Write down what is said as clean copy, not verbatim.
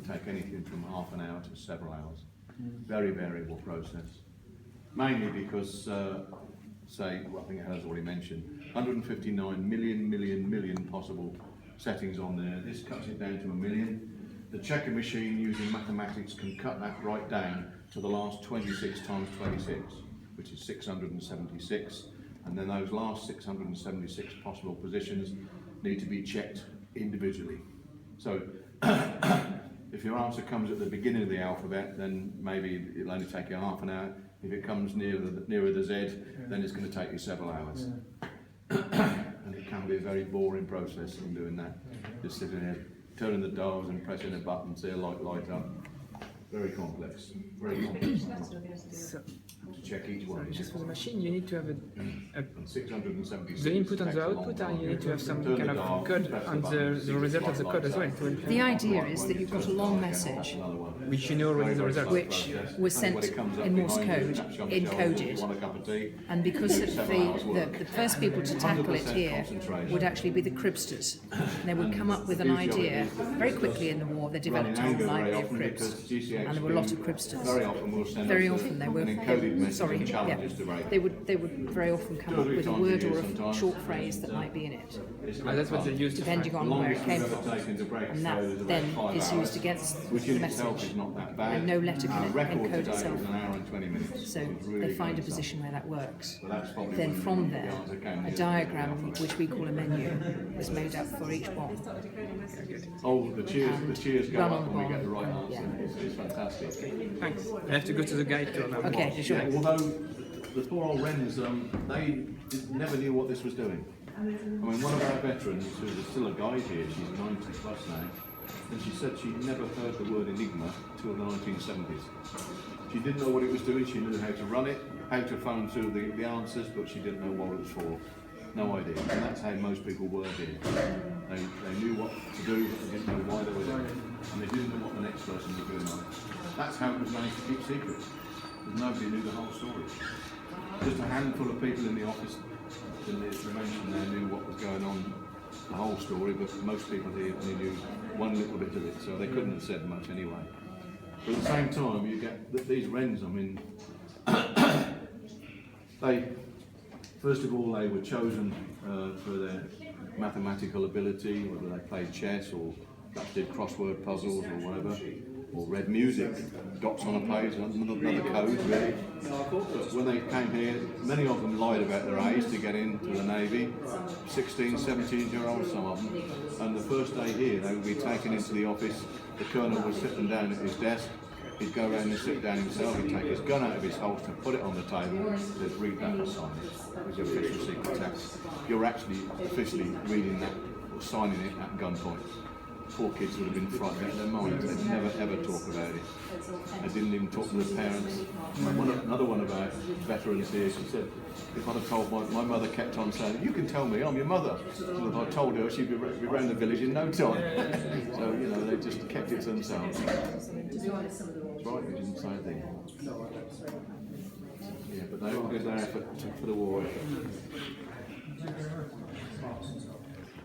take anything from half an hour to several hours. Very variable process. Mainly because, say, well, I think Heather's already mentioned, 159 million possible settings on there. This cuts it down to 1 million. The checker machine using mathematics can cut that right down to the last 26 times 26, which is 676. And then those last 676 possible positions need to be checked individually. So if your answer comes at the beginning of the alphabet, then maybe it'll only take you half an hour. If it comes nearer the Z, then it's going to take you several hours. And it can be a very boring process in doing that. Just sitting there, turning the dials and pressing the buttons, see a light up. Very complex. Very complex. So, To check each one. just for the machine, you need to have And 676 the input and the output, and you need to have some kind of code and the result of the code as well. The idea is that you've got a long message Which you know already the result. which was sent in Morse code, encoded, and because the first people to tackle it here would actually be the cribsters. And they would come up with an idea very quickly in the war. They developed a whole library of cribs, and there were a lot of cribsters. Very often they were they would very often come up with a word or a short phrase that might be in it, And that's what they use to depending on where it came from, and that then is used against the message. And no letter can encode itself. So they find a position where that works. Then from there, a diagram, which we call a menu, is made up for each bomb. Oh, the cheers go up when we get the right answer. Yeah. It's fantastic. Thanks. I have to go to the guide to remember. Okay, sure. Yeah, although the poor old Wrens, they never knew what this was doing. I mean, one of our veterans, who's still a guide here, she's 90 plus now, and she said she'd never heard the word Enigma till the 1970s. She didn't know what it was doing, she knew how to run it, how to phone through the answers, but she didn't know what it was for. No idea. And that's how most people were here. They knew what to do, but they didn't know why they were doing it. And they didn't know what the next person was doing on it. That's how it was managed to keep secret. Because nobody knew the whole story. Just a handful of people in the office in the mention there knew what was going on, the whole story, but most people here only knew one little bit of it, so they couldn't have said much anyway. But at the same time, you get these Wrens, I mean, first of all, they were chosen for their mathematical ability, whether they played chess or perhaps did crossword puzzles or whatever, or read music, dots on a page, another code really. But when they came here, many of them lied about their age to get into the Navy, 16, 17-year-olds, some of them. And the first day here, they would be taken into the office, the colonel would sit them down at his desk, he'd go around and sit down himself, he'd take his gun out of his holster, put it on the table, says read that and sign it. It was the official secret text. You're actually officially reading that or signing it at gunpoint. Poor kids would have been frightened out of their minds. They'd never ever talk about it. They didn't even talk to their parents. Another one of our veterans here, she said, if I'd have told my mother kept on saying, you can tell me, I'm your mother. So if I told her, she'd be around the village in no time. So, you know, they just kept it to themselves. That's right, they didn't say a thing. Yeah, but they all did their effort for the war effort.